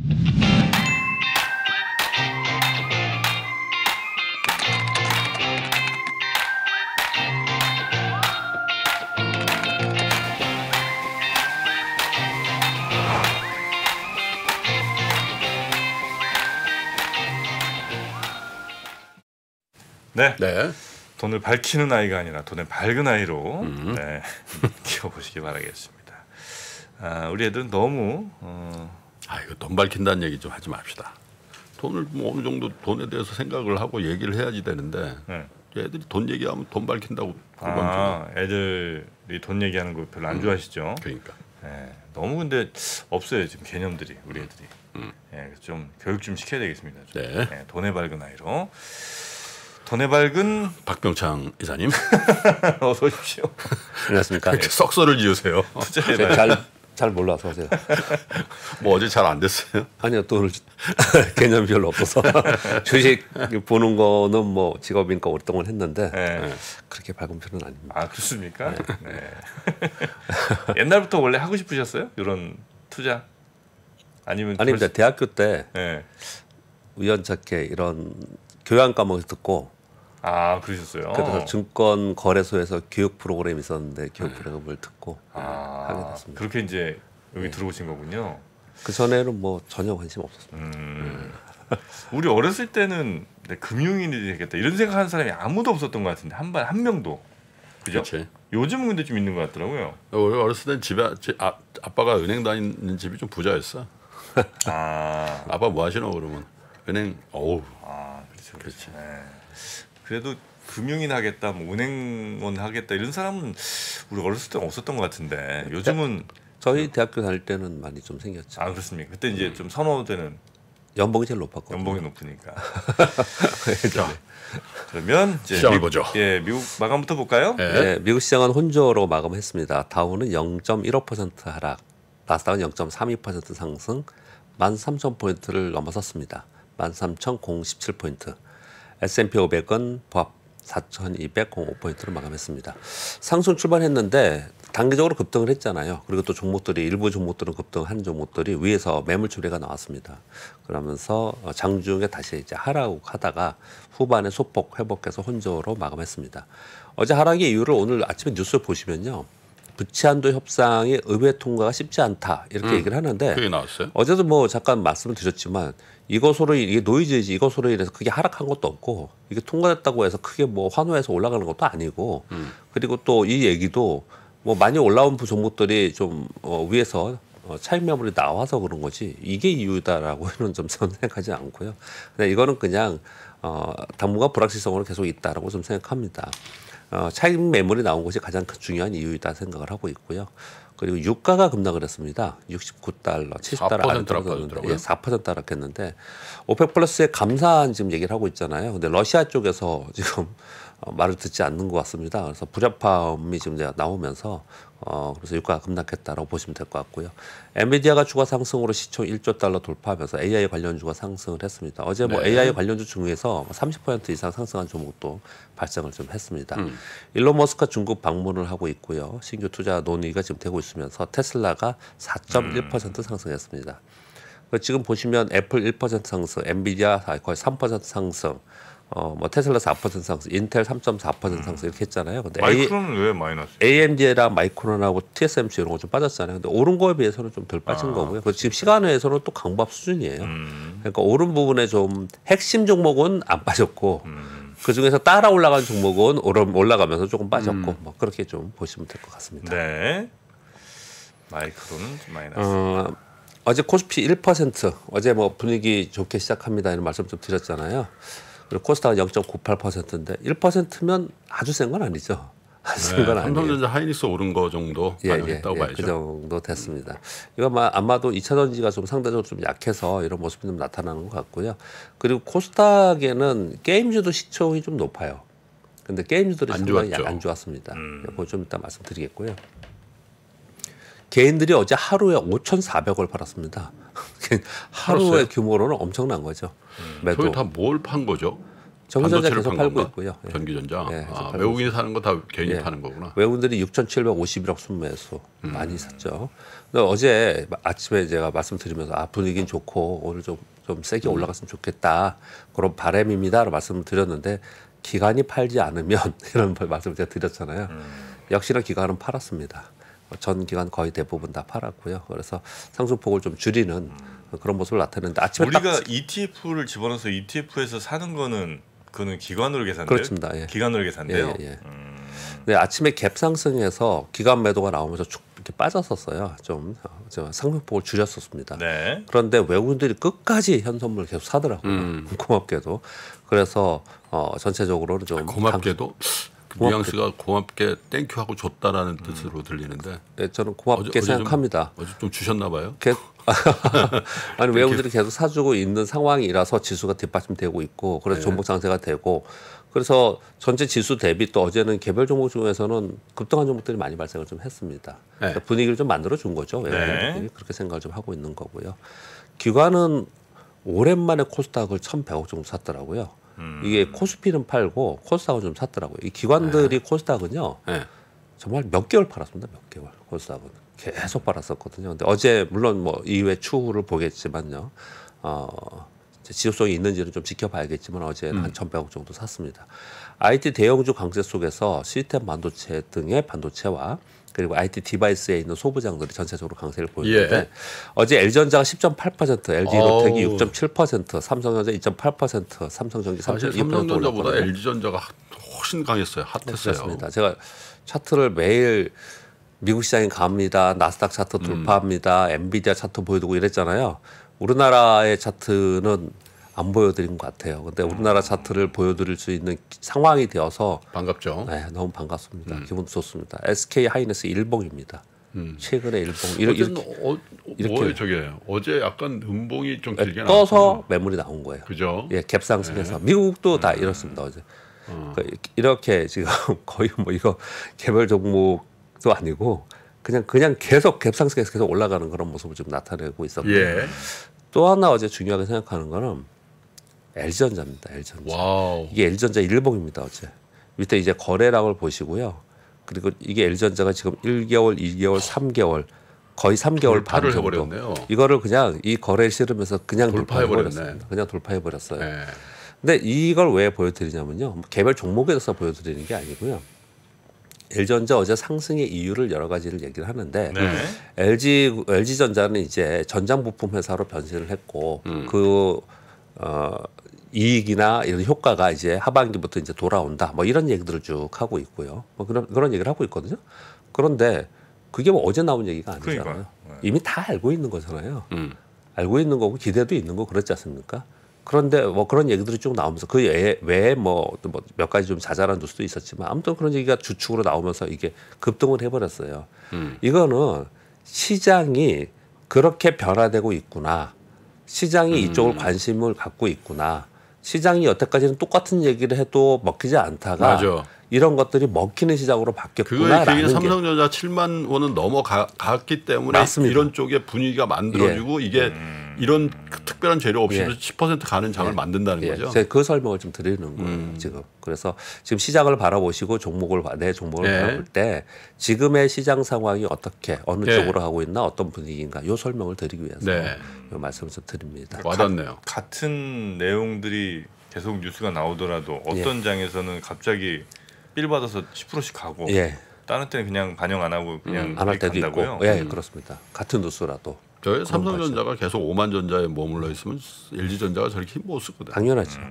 네. 네. 돈을 밝히는 아이가 아니라 돈의 밝은 아이로 네, 키워보시기 바라겠습니다. 우리 애들은 너무 이거 돈 밝힌다는 얘기 좀 하지 맙시다. 돈을 뭐 어느 정도 돈에 대해서 생각을 하고 얘기를 해야지 되는데 네. 애들이 돈 얘기하면 돈 밝힌다고 애들이 돈 얘기하는 거 별로 안 좋아하시죠? 그러니까. 네, 너무 근데 없어요 지금 개념들이 우리 애들이. 네, 좀 교육 좀 시켜야 되겠습니다. 좀. 네. 네, 돈의 밝은 아이로. 돈의 밝은 박병창 이사님 어서 오십시오. 안녕하십니까. 이렇게 썩소를 지으세요. 잘 몰라서 제가. 뭐 어제 잘 안 됐어요? 아니요, 돈을 개념이 별로 없어서 주식 보는 거는 뭐 직업이니까 오랫동안 했는데 네. 그렇게 밝은 편은 아닙니다. 아 그렇습니까? 네. 네. 옛날부터 원래 하고 싶으셨어요? 이런 투자? 아닙니다. 대학교 때 네. 우연찮게 이런 교양 과목을 듣고 그러셨어요? 그래서 증권 거래소에서 교육 프로그램이 있었는데 교육 프로그램을 듣고 하게 됐습니다. 그렇게 이제 여기 들어오신 거군요. 그 전에는 뭐 전혀 관심 없었습니다. 우리 어렸을 때는 금융인이 되겠다 이런 생각하는 사람이 아무도 없었던 것 같은데 한 명도. 그죠? 그치. 요즘은 근데 좀 있는 것 같더라고요. 우리 어렸을 때 아빠가 은행 다니는 집이 좀 부자였어. 아빠 뭐 하시노 그러면 은행 그렇지. 네. 그래도 금융인 하겠다, 뭐 은행원 하겠다 이런 사람은 우리 어렸을 때 없었던 것 같은데 요즘은 저희 대학교 다닐 때는 많이 좀 생겼죠. 그렇습니까? 그때 이제 좀 선호되는 연봉이 제일 높았거든요. 연봉이 높으니까. 자, 그러면 이제 시장을 보죠. 미국 마감부터 볼까요? 네, 미국 시장은 혼조로 마감했습니다. 다우는 0.15% 하락, 나스닥은 0.32% 상승, 13,000포인트를 넘어섰습니다. 13,017포인트. S&P 500은 보합 4,205포인트를 마감했습니다. 상승 출발했는데 단기적으로 급등을 했잖아요. 그리고 또 종목들이 일부 종목들은 급등한 종목들이 위에서 매물 처리가 나왔습니다. 그러면서 장중에 다시 이제 하락하다가 후반에 소폭 회복해서 혼조로 마감했습니다. 어제 하락의 이유를 오늘 아침에 뉴스 보시면요. 부채한도 협상이 의회 통과가 쉽지 않다 이렇게 얘기를 하는데 그게 나왔어요? 어제도 뭐 잠깐 말씀을 드렸지만 이것으로 이게 노이즈이지 이것으로 인해서 크게 하락한 것도 없고 이게 통과됐다고 해서 크게 뭐 환호해서 올라가는 것도 아니고 그리고 또 이 얘기도 뭐 많이 올라온 종목들이 좀 위에서 차익 매물이 나와서 그런 거지 이게 이유다라고는 좀 생각하지 않고요. 근데 이거는 그냥 당분간 불확실성으로 계속 있다라고 좀 생각합니다. 차익 매물이 나온 것이 가장 중요한 이유이다 생각을 하고 있고요. 그리고 유가가 급락을 했습니다. 69달러, 70달러 아래 떨어졌는데 4% 하락했는데 오펙 플러스에 감사한 지금 얘기를 하고 있잖아요. 근데 러시아 쪽에서 지금 말을 듣지 않는 것 같습니다. 그래서 불협화음이 지금 이제 나오면서 그래서 유가가 급락했다라고 보시면 될 것 같고요. 엔비디아가 주가 상승으로 시총 1조 달러 돌파하면서 AI 관련주가 상승을 했습니다. 어제 뭐 AI 관련주 중에서 30% 이상 상승한 종목도 발생을 좀 했습니다. 일론 머스크가 중국 방문을 하고 있고요. 신규 투자 논의가 지금 되고 있으면서 테슬라가 4.1% 상승했습니다. 지금 보시면 애플 1% 상승, 엔비디아 거의 3% 상승, 뭐 테슬라 4% 상승, 인텔 3.4% 상승 이렇게 했잖아요. 근데 마이크론은 왜 마이너스? AMD랑 마이크론하고 TSMC 이런 거 좀 빠졌잖아요. 근데 오른 거에 비해서는 좀 덜 빠진 거고요. 지금 시간외에서는 또 강보합 수준이에요. 그러니까 오른 부분에 좀 핵심 종목은 안 빠졌고 그 중에서 따라 올라간 종목은 올라가면서 조금 빠졌고 뭐 그렇게 좀 보시면 될 것 같습니다. 네. 마이크론은 좀 마이너스. 어제 코스피 1% 어제 뭐 분위기 좋게 시작합니다 이런 말씀 좀 드렸잖아요. 그리고 코스닥은 0.98%인데 1%면 아주 센 건 아니죠. 아주 센 건 아니에요. 삼성전자 하이닉스 오른 거 정도 반영했다고 봐야죠. 그 정도 됐습니다. 이거 아마도 2차 전지가 좀 상대적으로 좀 약해서 이런 모습이 좀 나타나는 것 같고요. 그리고 코스닥에는 게임주도 시총이 좀 높아요. 근데 게임주들이 상당히 안 좋았습니다. 그거 좀 이따 말씀드리겠고요. 개인들이 어제 하루에 5,400을 팔았습니다. 하루의 규모로는 엄청난 거죠. 저희 다 뭘 판 거죠? 전기전자 계속 팔고 있고요. 예. 전기전자. 예, 외국인이 사는 거 다 개인이 파는 거구나. 외국인들이 6,751억 순매수 많이 샀죠. 근데 어제 아침에 제가 말씀드리면서 분위기는 좋고 오늘 좀 세게 올라갔으면 좋겠다. 그런 바람입니다라고 말씀을 드렸는데 기관이 팔지 않으면 이런 말씀을 제가 드렸잖아요. 역시나 기관은 팔았습니다. 전 기관 거의 대부분 다 팔았고요. 그래서 상승폭을 좀 줄이는 그런 모습을 나타내는데 아침에 우리가 ETF를 집어넣어서 ETF에서 사는 거는 그거는 기관으로 계산돼요? 그렇습니다. 예. 기관으로 계산돼요? 예. 네, 아침에 갭 상승해서 기관 매도가 나오면서 쭉 이렇게 빠졌었어요. 좀 상승폭을 줄였었습니다. 네. 그런데 외국인들이 끝까지 현선물을 계속 사더라고요. 고맙게도. 그래서 전체적으로는 좀 고맙게도 뉘앙스가 고맙게 땡큐하고 줬다라는 뜻으로 들리는데. 네, 저는 고맙게 생각합니다. 어제 좀 주셨나 봐요. 아니 외국인들이 계속 사주고 있는 상황이라서 지수가 뒷받침되고 있고 그래서 종목 상세가 되고 그래서 전체 지수 대비 또 어제는 개별 종목 중에서는 급등한 종목들이 많이 발생을 좀 했습니다. 그러니까 분위기를 좀 만들어 준 거죠. 외국인들이 그렇게 생각을 좀 하고 있는 거고요. 기관은 오랜만에 코스닥을 1,100억 정도 샀더라고요. 이게 코스피는 팔고 코스닥은 좀 샀더라고요. 이 기관들이 코스닥은요. 정말 몇 개월 팔았습니다. 몇 개월 코스닥은. 계속 팔았었거든요. 근데 어제 물론 뭐 이후에 추후를 보겠지만요. 지속성이 있는지는 좀 지켜봐야겠지만 어제는 한 1,100억 정도 샀습니다. IT 대형주 강세 속에서 시스템 반도체 등의 반도체와 그리고 IT 디바이스에 있는 소부장들이 전체적으로 강세를 보이는데 어제 LG전자가 10.8%, LG로텍이 6.7%, 삼성전자 2.8%, 삼성전기 3.2% 삼성전자보다 LG전자가 훨씬 강했어요. 핫했어요. 그렇습니다. 제가 차트를 매일 미국 시장에 갑니다. 나스닥 차트 돌파합니다. 엔비디아 차트 보여주고 이랬잖아요. 우리나라의 차트는 안 보여드린 것 같아요. 근데 우리나라 차트를 보여드릴 수 있는 상황이 되어서 반갑죠. 네, 너무 반갑습니다. 기분도 좋습니다. SK 하이닉스 일봉입니다. 최근에 일봉 이렇게 저게 어제 약간 음봉이 좀 길게 떠서 나왔어요. 매물이 나온 거예요. 그죠? 예, 갭상승해서 미국도 다 이렇습니다. 어제 이렇게 지금 거의 뭐 이거 개별 종목도 아니고 그냥 계속 갭상승해서 계속 올라가는 그런 모습을 좀 나타내고 있었고 또 하나 어제 중요하게 생각하는 거는 LG전자입니다. LG전자. 와우. 이게 LG전자 일봉입니다. 어제 밑에 이제 거래량을 보시고요. 그리고 이게 LG전자가 지금 1개월, 2개월, 3개월 거의 3개월 반 정도. 해버렸네요. 이거를 그냥 이 거래를 실으면서 그냥 돌파해버렸네. 그냥 돌파해버렸어요. 근데 이걸 왜 보여드리냐면요. 개별 종목에 대해서 보여드리는 게 아니고요. LG전자 어제 상승의 이유를 여러 가지를 얘기를 하는데 LG전자는 이제 전장 부품 회사로 변신을 했고 이익이나 이런 효과가 이제 하반기부터 이제 돌아온다. 뭐 이런 얘기들을 쭉 하고 있고요. 뭐 그런 얘기를 하고 있거든요. 그런데 그게 뭐 어제 나온 얘기가 아니잖아요. 이미 다 알고 있는 거잖아요. 알고 있는 거고 기대도 있는 거 그렇지 않습니까? 그런데 뭐 그런 얘기들이 쭉 나오면서 그 외에 뭐 몇 가지 좀 자잘한 뉴스도 있었지만 아무튼 그런 얘기가 주축으로 나오면서 이게 급등을 해버렸어요. 이거는 시장이 그렇게 변화되고 있구나. 시장이 이쪽을 관심을 갖고 있구나. 시장이 여태까지는 똑같은 얘기를 해도 먹히지 않다가 이런 것들이 먹히는 시장으로 바뀌었구나라는 그게 삼성전자 7만 원은 넘어갔기 때문에 맞습니다. 이런 쪽에 분위기가 만들어지고 이게 이런 특별한 재료 없이도 10% 가는 장을 만든다는 거죠. 제가 그 설명을 좀 드리는 거예요. 지금. 그래서 지금 시장을 바라보시고 내 종목을 바라볼 때 지금의 시장 상황이 어떻게 어느 쪽으로 하고 있나 어떤 분위기인가 이 설명을 드리기 위해서 이 말씀을 좀 드립니다. 와닿네요. 같은 내용들이 계속 뉴스가 나오더라도 어떤 장에서는 갑자기 삘 받아서 10%씩 가고 다른 때는 그냥 반영 안 하고 그냥 안 할 때도 간다고요? 있고 그렇습니다. 같은 뉴스라도. 저희 삼성전자가 계속 5만 전자에 머물러 있으면 LG전자가 저렇게 힘 못 쓰거든요. 당연하죠.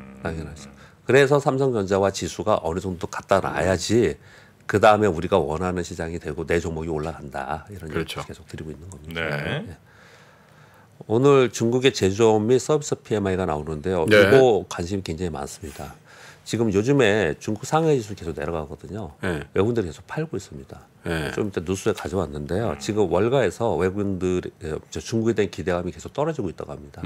그래서 삼성전자와 지수가 어느 정도 갖다 놔야지 그 다음에 우리가 원하는 시장이 되고 내 종목이 올라간다. 이런 얘기를 계속 드리고 있는 겁니다. 오늘 중국의 제조업 및 서비스 PMI가 나오는데요. 이거 관심이 굉장히 많습니다. 지금 요즘에 중국 상해 지수 계속 내려가거든요. 외국인들이 계속 팔고 있습니다. 좀 이따 뉴스에 가져왔는데요. 지금 월가에서 외국인들 중국에 대한 기대감이 계속 떨어지고 있다고 합니다.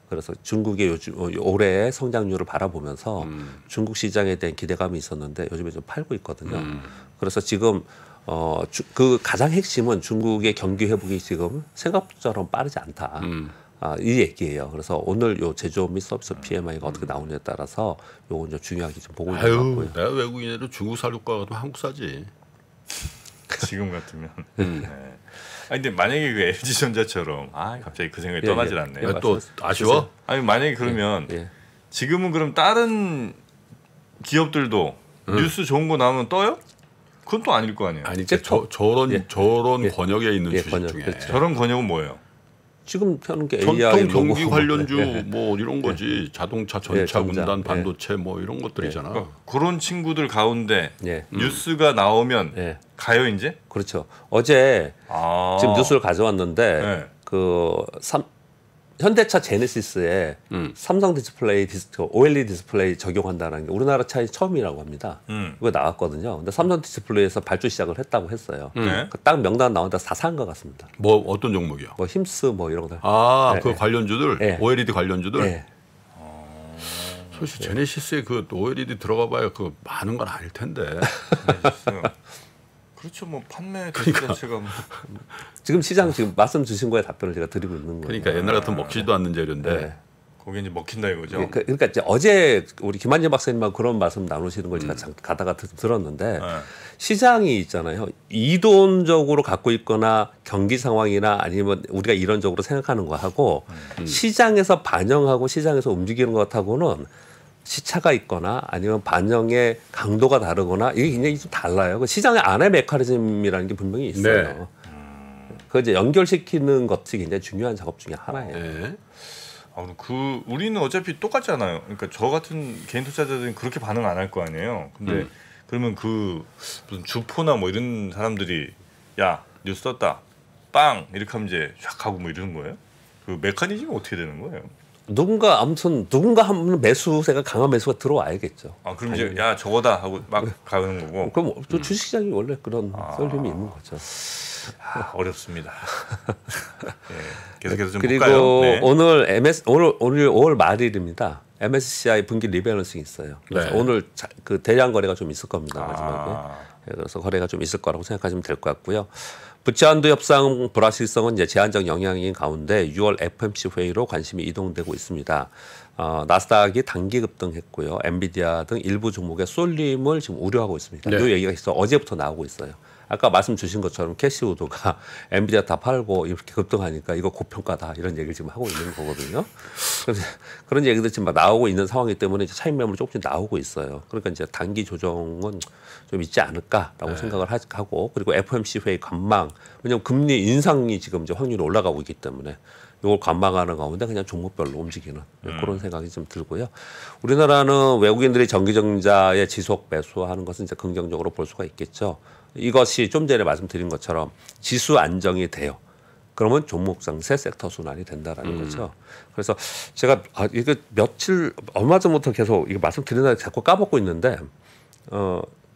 그래서 중국의 요즘 올해의 성장률을 바라보면서 중국 시장에 대한 기대감이 있었는데 요즘에 좀 팔고 있거든요. 그래서 지금 그 가장 핵심은 중국의 경기 회복이 지금 생각처럼 빠르지 않다. 이 얘기예요. 그래서 오늘 요 제조업 및 서비스 PMI가 어떻게 나오느냐에 따라서 요건 좀 중요하게 좀 보고 있는 것 같고요. 내가 외국인으로 중국 살려고 하면 한국 사지. 지금 같으면. 네. 근데 만약에 그 LG전자처럼 갑자기 그 생각이 떠나질 않네요. 또 아쉬워? 아니 만약에 그러면 지금은 그럼 다른 기업들도 뉴스 좋은 거 나오면 떠요? 그건 또 아닐 거 아니에요. 아니 저런 권역에 있는 주식 중에 그렇죠. 저런 권역은 뭐예요? 지금 하는 게 전통 AI 전기 관련주 뭐 이런 거지. 자동차, 전차, 운단, 반도체 뭐 이런 것들이잖아. 그러니까 그런 친구들 가운데 뉴스가 나오면 가요 이제? 그렇죠. 어제 지금 뉴스를 가져왔는데 현대차 제네시스에 삼성 디스플레이 OLED 디스플레이 적용한다는 게 우리나라 차에 처음이라고 합니다. 이거 나왔거든요. 근데 삼성 디스플레이에서 발주 시작을 했다고 했어요. 딱 명단 나온다 다 산 것 같습니다. 뭐 어떤 종목이요? 뭐 힘스 뭐 이런 거. 그 관련주들, OLED 관련주들. 사실 제네시스에 그 OLED 들어가봐야 그 많은 건 아닐 텐데. 그렇죠. 뭐 판매 대수 자체가 뭐. 지금 시장 지금 말씀 주신 거에 답변을 제가 드리고 있는 거예요. 그러니까 옛날 같으면 먹지도 않는 재료인데. 거기 이제 먹힌다 이거죠. 그러니까 이제 어제 우리 김한진 박사님하고 그런 말씀 나누시는 걸 제가 가다가 들었는데 시장이 있잖아요. 이론적으로 갖고 있거나 경기 상황이나 아니면 우리가 이론적으로 생각하는 거하고 시장에서 반영하고 시장에서 움직이는 것하고는 시차가 있거나 아니면 반영의 강도가 다르거나 이게 굉장히 좀 달라요. 그 시장의 안의 메커니즘이라는 게 분명히 있어요. 그 이제 연결시키는 것이 굉장히 중요한 작업 중에 하나예요. 그 우리는 어차피 똑같잖아요. 그러니까 저 같은 개인 투자자들은 그렇게 반응 안 할 거 아니에요. 근데 그러면 그 무슨 주포나 뭐 이런 사람들이 야 뉴스 떴다 빵 이렇게 하면 이제 샥 하고 뭐 이러는 거예요. 그 메커니즘이 어떻게 되는 거예요? 누군가 하면 매수세가 강한 매수가 들어와야겠죠. 그럼 이제 야 저거다 하고 막 가는 거고. 그럼 또 주식시장이 원래 그런 썰림이 있는 거죠. 어렵습니다. 계속해서 좀 그리고 볼까요? 네. 오늘 오늘 5월 말일입니다. MSCI 분기 리밸런싱 있어요. 그래서 오늘 그 대량 거래가 좀 있을 겁니다. 마지막에. 그래서 거래가 좀 있을 거라고 생각하시면 될 것 같고요. 부채한도 협상 불확실성은 이제 제한적 영향인 가운데 6월 FOMC 회의로 관심이 이동되고 있습니다. 나스닥이 단기 급등했고요. 엔비디아 등 일부 종목의 쏠림을 지금 우려하고 있습니다. 이 얘기가 어제부터 나오고 있어요. 아까 말씀 주신 것처럼 캐시우드가 엔비디아 다 팔고 이렇게 급등하니까 이거 고평가다 이런 얘기를 지금 하고 있는 거거든요. 그래서 그런 얘기들 지금 막 나오고 있는 상황이기 때문에 이제 차익 매물이 조금씩 나오고 있어요. 그러니까 이제 단기 조정은 좀 있지 않을까라고 생각을 하고 그리고 FOMC 회의 관망 왜냐하면 금리 인상이 지금 이제 확률이 올라가고 있기 때문에 이걸 관망하는 가운데 그냥 종목별로 움직이는 그런 생각이 좀 들고요. 우리나라는 외국인들이 전기전자에 지속 매수하는 것은 이제 긍정적으로 볼 수가 있겠죠. 이것이 좀 전에 말씀드린 것처럼 지수 안정이 돼요. 그러면 종목 상세 섹터 순환이 된다라는 거죠. 그래서 제가 이거 얼마 전부터 계속 이거 말씀드리나 자꾸 까먹고 있는데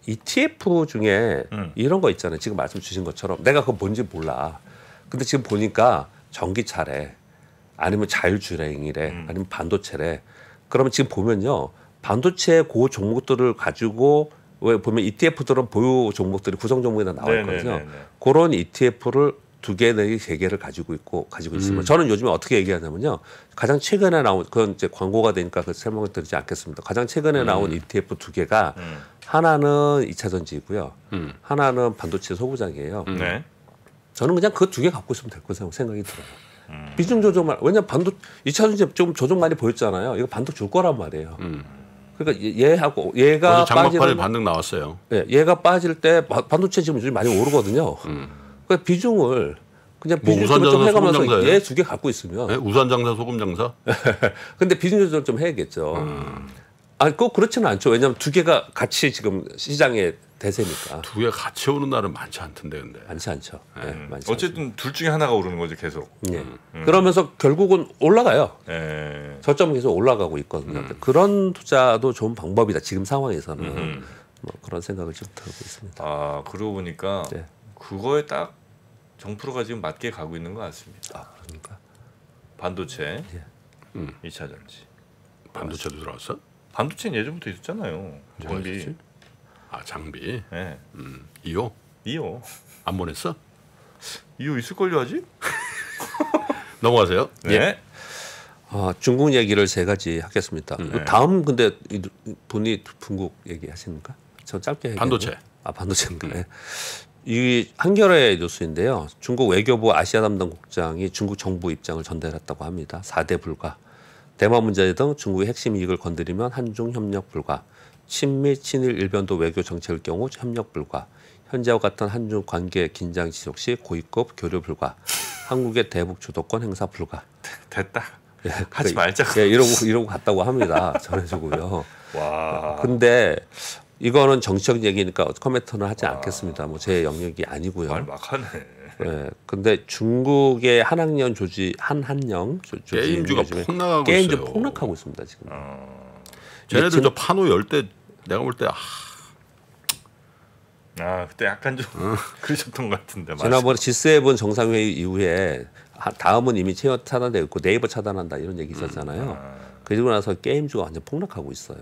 ETF 중에 이런 거 있잖아요. 지금 말씀 주신 것처럼 내가 그거 뭔지 몰라. 근데 지금 보니까 전기차래 아니면 자율주행이래 아니면 반도체래. 그러면 지금 보면요. 반도체 그 종목들을 가지고 왜 보면 ETF들은 보유 종목들이 구성 종목에 나와 있거든요. 그런 ETF를 2개 내지 3개를 가지고 있으면 저는 요즘에 어떻게 얘기하냐면요. 가장 최근에 나온 그건 이제 광고가 되니까 그 설명을 드리지 않겠습니다. 가장 최근에 나온 ETF 2개가 하나는 2차 전지이고요. 하나는 반도체 소부장이에요. 저는 그냥 그 2개 갖고 있으면 될 거라고 생각이 들어요. 비중 조정만 왜냐면 2차 전지 좀 조정 많이 보였잖아요. 이거 반도 줄 거란 말이에요. 그러니까 얘하고 얘가 장막판에 반등 나왔어요. 얘가 빠질 때 반도체 지금 요즘 많이 오르거든요. 그러니까 비중을 그냥 비중 조절 좀 해가면서 얘 2개 갖고 있으면 우산 장사, 소금 장사. 근데 비중 조절 좀 해야겠죠. 꼭 그렇지는 않죠. 왜냐하면 2개가 같이 지금 시장에 대세니까. 2개 같이 오는 날은 많지 않던데 근데. 많지 않죠. 많지 어쨌든 않죠. 둘 중에 하나가 오르는 거죠 계속. 그러면서 결국은 올라가요. 저점은 계속 올라가고 있거든요. 그런 투자도 좋은 방법이다. 지금 상황에서는 뭐 그런 생각을 좀 들고 있습니다. 그러고 보니까 그거에 딱 정프로가 지금 맞게 가고 있는 것 같습니다. 그러니까 반도체, 2차 전지. 반도체도 들어왔어? 반도체는 예전부터 있었잖아요. 장비. 장비. 네. 이오? 이오. 안 보냈어? 이오 있을걸요 아직? 넘어가세요. 네. 중국 얘기를 세 가지 하겠습니다. 네. 다음 근데 분이 중국 얘기하십니까? 저 짧게 반도체. 반도체인가? 네. 이 한겨레 뉴스인데요. 중국 외교부 아시아 담당 국장이 중국 정부 입장을 전달했다고 합니다. 4대 불가. 대만 문제 등 중국의 핵심 이익을 건드리면 한중 협력 불가. 친미 친일 일변도 외교 정책일 경우 협력 불가. 현재와 같은 한중 관계 긴장 지속 시 고위급 교류 불가. 한국의 대북 주도권 행사 불가. 됐다. 예, 하지 말자고. 예, 이러고 갔다고 합니다. 전해주고요. 와. 근데 이거는 정치적 얘기니까 코멘트는 하지 않겠습니다. 뭐 제 영역이 아니고요. 말 막하네. 예. 근데 중국의 한학령 조지 한한령 게임주가 폭락하고 게임주 있어요. 폭락하고 있습니다 지금. 쟤네들 저 판호 열 때 내가 볼 때 그때 약간 좀 그러셨던 것 같은데. 지난번에 G7 정상회의 이후에 다음은 이미 차단되어 있고 네이버 차단한다 이런 얘기 있었잖아요. 그리고 나서 게임주가 완전 폭락하고 있어요.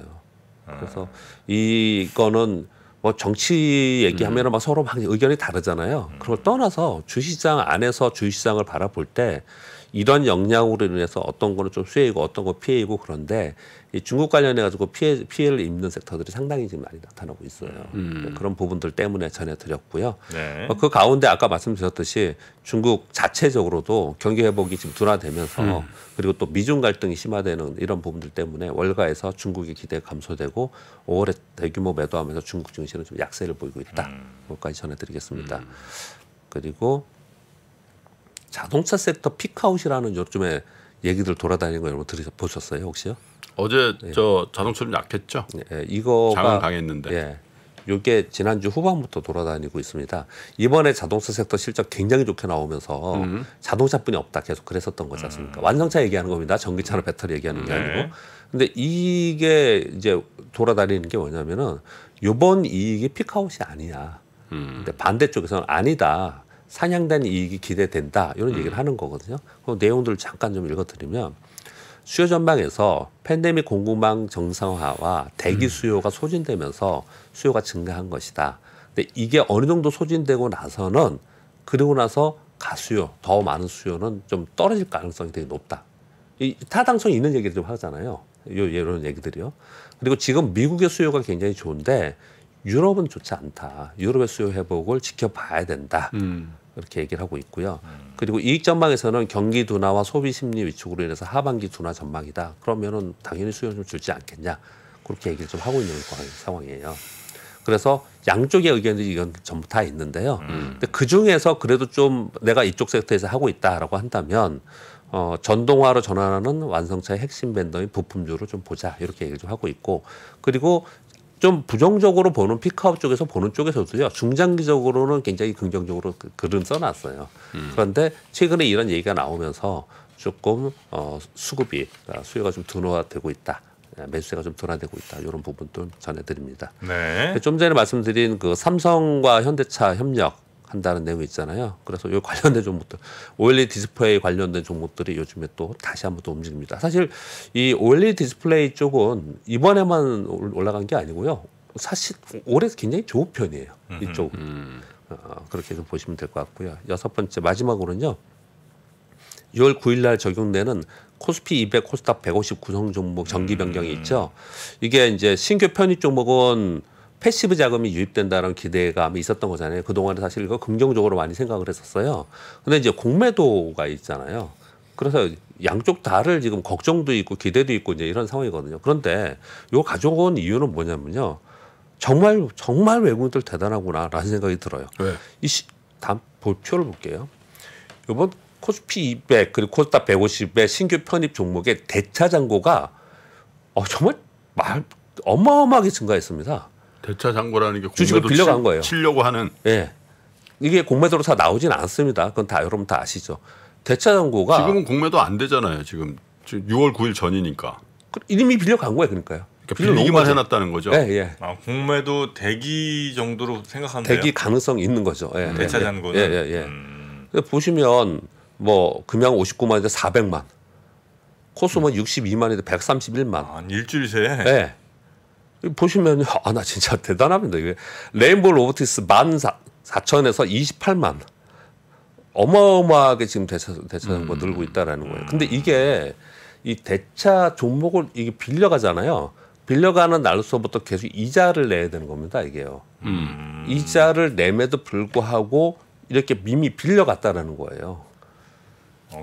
그래서 이거는 뭐 정치 얘기하면 막 서로 막 의견이 다르잖아요. 그걸 떠나서 주시장 안에서 주시장을 바라볼 때 이런 영향으로 인해서 어떤 거는 좀 수혜이고 어떤 거 피해이고 그런데 이 중국 관련해 가지고 피해를 입는 섹터들이 상당히 지금 많이 나타나고 있어요. 그런 부분들 때문에 전해드렸고요. 네. 그 가운데 아까 말씀드렸듯이 중국 자체적으로도 경기 회복이 지금 둔화되면서 그리고 또 미중 갈등이 심화되는 이런 부분들 때문에 월가에서 중국의 기대가 감소되고 5월에 대규모 매도하면서 중국 증시는 좀 약세를 보이고 있다. 그것까지 전해드리겠습니다. 그리고 자동차 섹터 피크아웃이라는 요즘에 얘기들 돌아다니는 거 여러분 보셨어요 혹시요? 어제 저 자동차 좀 약했죠. 예, 이거가 장은 강했는데. 예, 이게 지난주 후반부터 돌아다니고 있습니다. 이번에 자동차 섹터 실적 굉장히 좋게 나오면서 자동차뿐이 없다 계속 그랬었던 거지 않습니까? 완성차 얘기하는 겁니다. 전기차나 배터리 얘기하는 게 아니고. 근데 이게 이제 돌아다니는 게 뭐냐면은 이번 이익이 피크아웃이 아니야. 근데 반대쪽에서는 아니다. 상향된 이익이 기대된다. 이런 얘기를 하는 거거든요. 그 내용들을 잠깐 좀 읽어드리면 수요 전망에서 팬데믹 공급망 정상화와 대기 수요가 소진되면서 수요가 증가한 것이다. 근데 이게 어느 정도 소진되고 나서는 그리고 나서 가수요, 더 많은 수요는 좀 떨어질 가능성이 되게 높다. 이 타당성이 있는 얘기를 좀 하잖아요. 이런 얘기들이요. 그리고 지금 미국의 수요가 굉장히 좋은데 유럽은 좋지 않다. 유럽의 수요 회복을 지켜봐야 된다. 그렇게 얘기를 하고 있고요. 그리고 이익 전망에서는 경기 둔화와 소비 심리 위축으로 인해서 하반기 둔화 전망이다. 그러면은 당연히 수요는 좀 줄지 않겠냐. 그렇게 얘기를 좀 하고 있는 상황이에요. 그래서 양쪽의 의견들이 이건 전부 다 있는데요. 근데 그 중에서 그래도 좀 내가 이쪽 섹터에서 하고 있다라고 한다면 전동화로 전환하는 완성차의 핵심 밴더인 부품주를 좀 보자. 이렇게 얘기를 좀 하고 있고 그리고 좀 부정적으로 보는 피크아웃 쪽에서 보는 쪽에서도요. 중장기적으로는 굉장히 긍정적으로 글은 써놨어요. 그런데 최근에 이런 얘기가 나오면서 조금 수급이 수요가 좀 둔화되고 있다. 매수세가 좀 둔화되고 있다. 이런 부분도 전해드립니다. 네. 좀 전에 말씀드린 그 삼성과 현대차 협력 한다는 내용이 있잖아요. 그래서 이 관련된 종목들, OLED 디스플레이 관련된 종목들이 요즘에 또 다시 한번 또 움직입니다. 사실 이 OLED 디스플레이 쪽은 이번에만 올라간 게 아니고요. 사실 올해 굉장히 좋은 편이에요. 이쪽 그렇게 좀 보시면 될 것 같고요. 6번째 마지막으로는요. 6월 9일 날 적용되는 코스피 200, 코스닥 150 구성 종목 정기 변경이 있죠. 이게 이제 신규 편입 종목은 패시브 자금이 유입된다는 기대감이 있었던 거잖아요. 그동안에 사실 이거 긍정적으로 많이 생각을 했었어요. 근데 이제 공매도가 있잖아요. 그래서 양쪽 다를 지금 걱정도 있고 기대도 있고 이제 이런 상황이거든요. 그런데 이거 가져온 이유는 뭐냐면요. 정말 외국인들 대단하구나라는 생각이 들어요. 왜? 다음 표를 볼게요. 이번 코스피 200 그리고 코스닥 150의 신규 편입 종목의 대차 잔고가 정말 어마어마하게 증가했습니다. 대차 잔고라는 게 주식을 빌려간 거예요. 치려고 하는. 예. 이게 공매도로 다 나오진 않습니다. 그건 다 여러분 다 아시죠. 대차 잔고가 지금은 공매도 안 되잖아요. 지금 6월 9일 전이니까. 이미 빌려간 거예요. 그러니까요. 그러니까 빌리기만 해놨다는 거죠. 예, 예. 공매도 대기 정도로 생각하면 돼요? 대기 가능성이 있는 거죠. 예, 대차 잔고는. 예. 보시면 뭐 금양 59만인데 400만, 코스모 62만인데 131만. 일주일 새에. 예. 보시면 나 진짜 대단합니다. 이게 레인보우 로보틱스 14,000에서 28만. 어마어마하게 지금 대차 잔고 늘고 있다라는 거예요. 근데 이게 이 대차 종목을 이게 빌려가잖아요. 빌려가는 날로서부터 계속 이자를 내야 되는 겁니다. 이게요. 이자를 nem에도 불구하고 이렇게 이미 빌려갔다라는 거예요.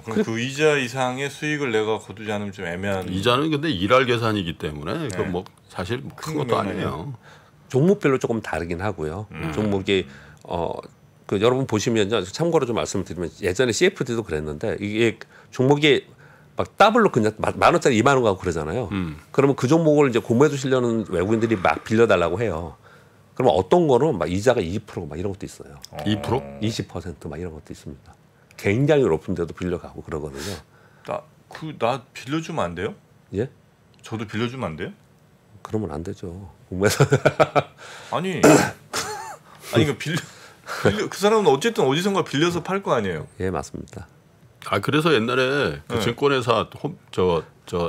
그럼 그 이자 이상의 수익을 내가 거두지 않으면 좀 애매한. 이자는 근데 일할 계산이기 때문에 네. 그 뭐 사실 큰 것도 아니에요. 종목별로 조금 다르긴 하고요. 종목이 그 여러분 보시면 참고로 좀 말씀드리면 예전에 CFD도 그랬는데 이게 종목이 막 더블로 그냥 10,000원짜리 20,000원 가고 그러잖아요. 그러면 그 종목을 이제 공매도 시려는 외국인들이 막 빌려달라고 해요. 그러면 어떤 거는 막 이자가 20% 막 이런 것도 있어요. 2%? 20% 막 이런 것도 있습니다. 굉장히 높은데도 빌려가고 그러거든요. 나 빌려주면 안 돼요? 예? 저도 빌려주면 안 돼요? 그러면 안 되죠. 공매도 아니 그 빌려 그 사람은 어쨌든 어디선가 빌려서 팔 거 아니에요. 예, 맞습니다. 아 그래서 옛날에 그 증권회사 저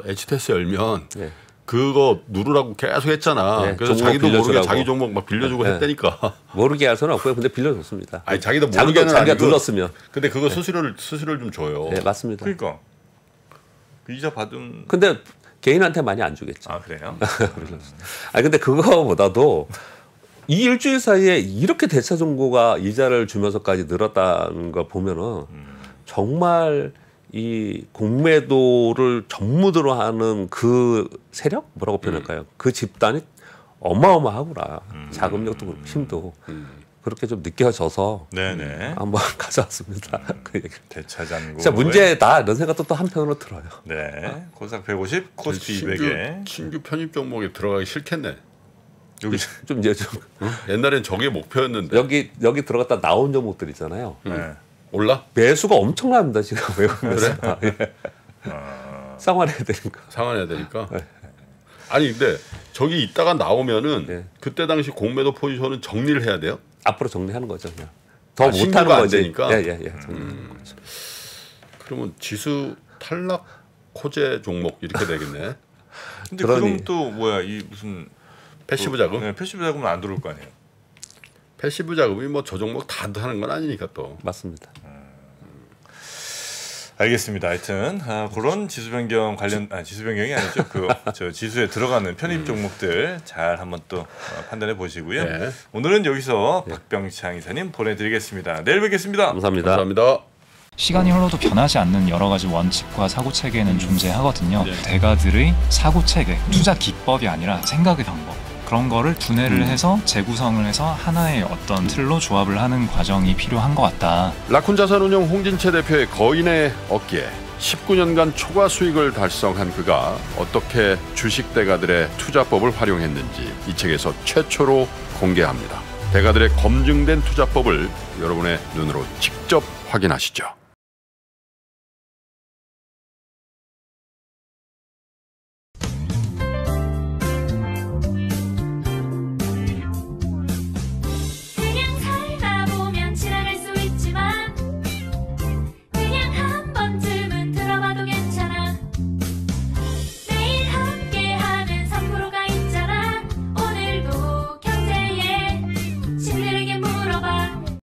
HTS 열면 예. 그거 누르라고 계속 했잖아. 네, 그래서 자기도 모르게 자기 종목 막 빌려주고 네. 했다니까. 모르게 할 수는 없고요. 근데 빌려줬습니다. 아니 자기도 모르게는 자기가 아니고. 눌렀으면. 근데 그거 수수료를 좀 줘요. 네, 맞습니다. 그러니까 그 이자 받은. 근데 개인한테 많이 안 주겠죠. 아 그래요? 아 근데 그거보다도 이 일주일 사이에 이렇게 대차 정보가 이자를 주면서까지 늘었다는 걸 보면은 정말 이 공매도를 전무대로 하는 그 세력 뭐라고 표현할까요? 그 집단이 어마어마하구나. 자금력도 그렇고 힘도 그렇게 좀 느껴져서 네네. 한번 가져왔습니다. 그 얘기. 대차장고. 진짜 문제다 이런 생각도 또 한편으로 들어요. 네. 코스닥 150, 코스피 200에. 신규 편입 종목에 들어가기 싫겠네. 여기 좀 이제 좀 옛날엔 저게 목표였는데. 여기 들어갔다 나온 종목들 있잖아요. 네. 올라? 매수가 엄청납니다 지금 외국 매수가. 예. 상환해야 되니까. 상환해야 되니까. 아니 근데 저기 있다가 나오면은 네. 그때 당시 공매도 포지션은 정리를 해야 돼요? 앞으로 정리하는 거죠 그냥. 더 못하는 신규가 안 거지. 되니까? 예예예. 그러면 지수 탈락 호재 종목 이렇게 되겠네. 근데 그러니. 그럼 또 뭐야 이 무슨 패시브 자금? 네, 패시브 자금은 안 들어올 거 아니에요. 패시브 자금이 뭐 저 종목 다 하는 건 아니니까 또. 맞습니다. 알겠습니다. 하여튼 그런 지수 변경 관련 지수 변경이 아니죠. 저 지수에 들어가는 편입 종목들 잘 한번 또 판단해 보시고요. 네. 오늘은 여기서 박병창 이사님 보내드리겠습니다. 내일 뵙겠습니다. 감사합니다. 감사합니다. 시간이 흘러도 변하지 않는 여러 가지 원칙과 사고 체계는 존재하거든요. 대가들의 사고 체계, 투자 기법이 아니라 생각의 방법. 그런 거를 분해를 해서 재구성을 해서 하나의 어떤 틀로 조합을 하는 과정이 필요한 것 같다. 라쿤 자산운용 홍진채 대표의 거인의 어깨 19년간 초과 수익을 달성한 그가 어떻게 주식 대가들의 투자법을 활용했는지 이 책에서 최초로 공개합니다. 대가들의 검증된 투자법을 여러분의 눈으로 직접 확인하시죠.